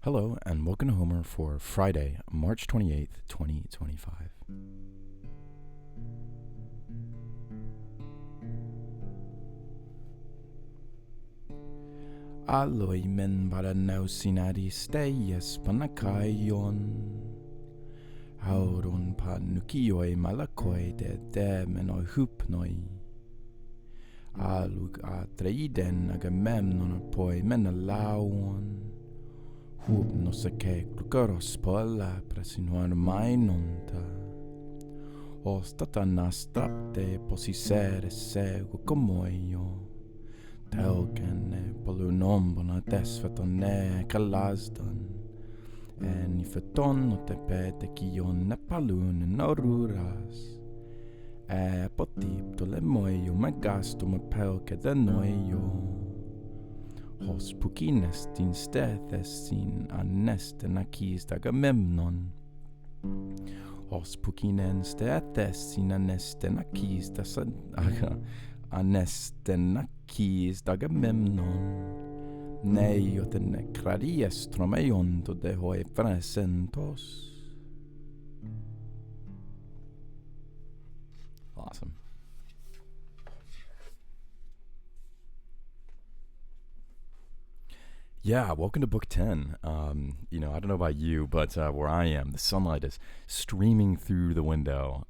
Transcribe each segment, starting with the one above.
Hello, and welcome to Homer for Friday, March 28th, 2025. Aloy men bara nausinari steias panakayon. Hauron panukioi malakoi de menoi hupnoi. Alug atreiden agamemnon poi menalauon. Hup no sake klukaros pola prasinuar mainonta. Ostata nastrapte posisere sego komoio. Taukene polunombona desfatone kalasdan. En ifeton no tepete kion nepalun noruras. Potip to le moio magasto me pelke de noio. Hos pukines din stethes sin anesten akis dagamemnon. Hos pukinen stethes sin anesten akis anesten akis dagamemnon. Nei oten kradies tromeion to de hoi presentos. Awesome. Yeah, welcome to book 10. I don't know about you, but where I am, the sunlight is streaming through the window.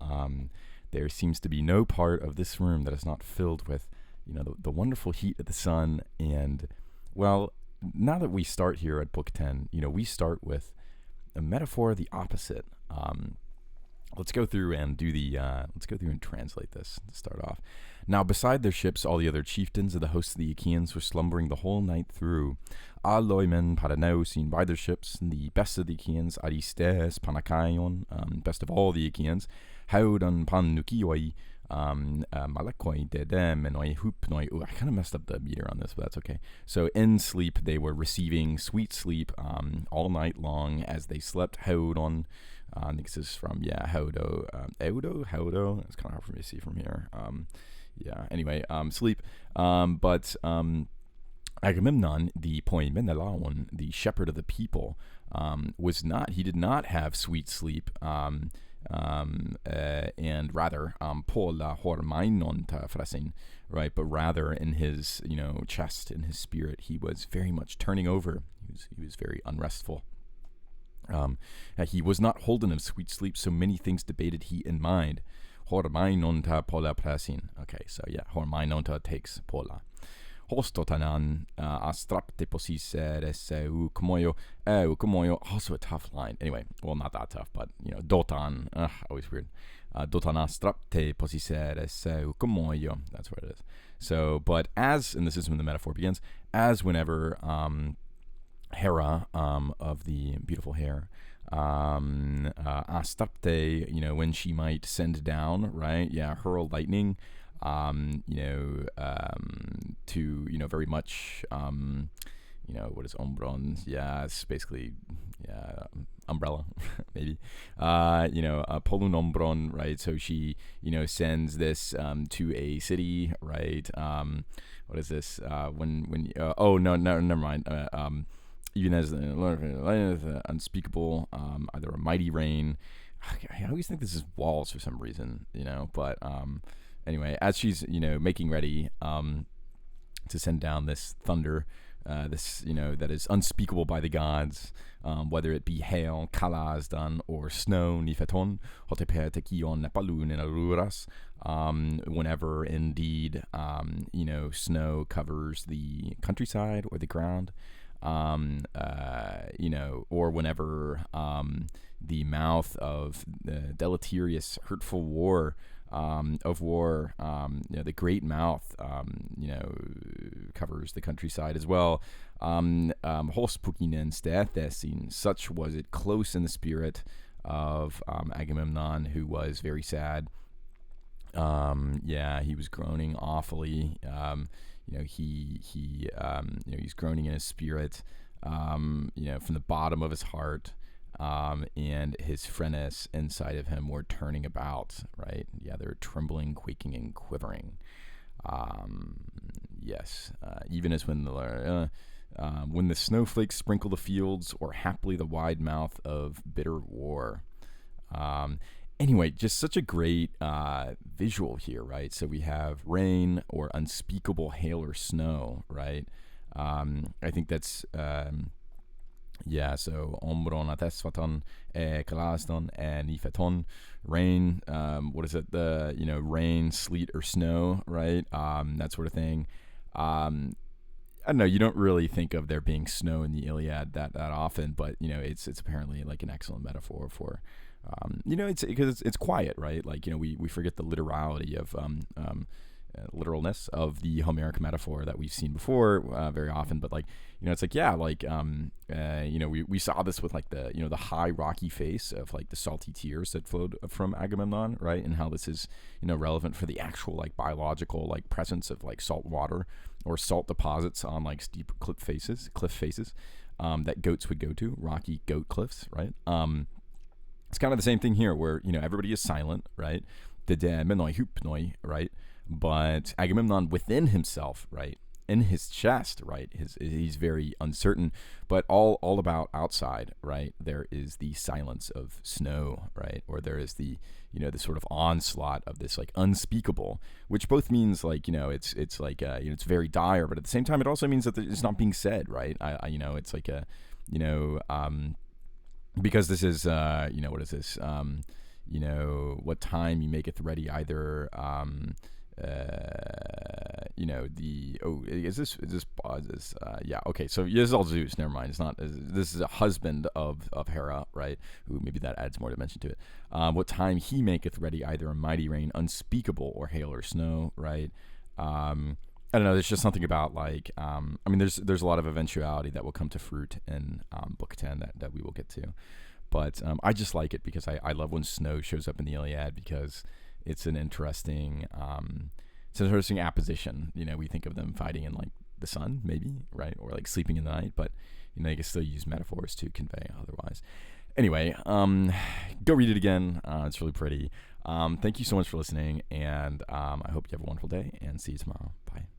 There seems to be no part of this room that is not filled with, the wonderful heat of the sun. And, well, now that we start here at book 10, we start with a metaphor of the opposite. Let's go through and translate this to start off. Now, beside their ships, all the other chieftains of the hosts of the Achaeans were slumbering the whole night through. Aloimen Paranaosin by their ships, the best of the Achaeans, Aristes Panakaion, best of all the Achaeans, Haudan Panukioi, Malakoi Dedem, and Hupnoi. I kind of messed up the meter on this, but that's okay. So in sleep, they were receiving sweet sleep all night long as they slept. Haudon. I think this is from, Haudo. Haudo. It's kind of hard for me to see from here. Sleep. But Agamemnon, the Poimenelaon, the shepherd of the people, he did not have sweet sleep, and rather, Pola Hormainon Frasin, right? But rather in his, chest, in his spirit, he was very much turning over. He was very unrestful. He was not holden of sweet sleep, so many things debated he in mind. Hormainonta pola prasin. Okay, so Hormainonta takes pola. Hostotanan astrapte posisere ukomoyo. Ukomoyo, also a tough line. Anyway, well, not that tough, but, dotan, always weird. Dotan astrapte posisere ukomoyo. That's what it is. So, but as, and this is when the metaphor begins, as whenever, Hera, of the beautiful hair, Astarte, when she might send down, right? Yeah, hurl lightning, to, very much, what is ombron? Yeah, it's basically, umbrella, maybe. Polun ombron, right? So she, sends this, to a city, right? What is this? Never mind. Even as unspeakable, either a mighty rain. I always think this is walls for some reason, but anyway, as she's, making ready to send down this thunder, that is unspeakable by the gods, whether it be hail, kalazdan, or snow, nifeton, hoteper tekion nepalun and aruras, whenever indeed, snow covers the countryside or the ground, or whenever the mouth of the deleterious, hurtful war, the great mouth, covers the countryside as well. Hospukinen stethesin, such was it close in the spirit of Agamemnon, who was very sad. He was groaning awfully. He's groaning in his spirit, from the bottom of his heart, and his phrenes inside of him were turning about, right? Yeah, they're trembling, quaking, and quivering. Yes, even as when the when the snowflakes sprinkle the fields, or haply the wide mouth of bitter war. Anyway, just such a great visual here, right? So we have rain or unspeakable hail or snow, right? I think that's yeah. So ombron atesfaton, kalaston, and nifeton, rain. What is it? The rain, sleet, or snow, right? That sort of thing. I don't know. You don't really think of there being snow in the Iliad that often, but it's apparently like an excellent metaphor for, it's because it's quiet, right? Like we forget the literality of literalness of the Homeric metaphor that we've seen before very often, but like it's like we saw this with like the high rocky face of like the salty tears that flowed from Agamemnon, right? And how this is relevant for the actual like biological like presence of like salt water or salt deposits on like steep cliff faces that goats would go to, rocky goat cliffs, right? It's kind of the same thing here where everybody is silent, right? The menoi hupnoi, right? But Agamemnon within himself, right, in his chest, right, he's very uncertain. But all about outside, right, there is the silence of snow, right, or there is the the sort of onslaught of this like unspeakable, which both means like it's like it's very dire, but at the same time it also means that it's not being said, right? It's like a because this is what is this what time you maketh ready either is this yeah, okay, so this is all Zeus, never mind, it's not, this is a husband of Hera, right, who maybe that adds more dimension to it. What time he maketh ready either a mighty rain unspeakable or hail or snow, right? I don't know, there's just something about like there's a lot of eventuality that will come to fruit in book 10 that we will get to, but I just like it because I love when snow shows up in the Iliad, because it's an interesting apposition. We think of them fighting in like the sun, maybe, right, or like sleeping in the night, but you can still use metaphors to convey otherwise. Anyway, go read it again. It's really pretty. Thank you so much for listening, and I hope you have a wonderful day, and see you tomorrow. Bye.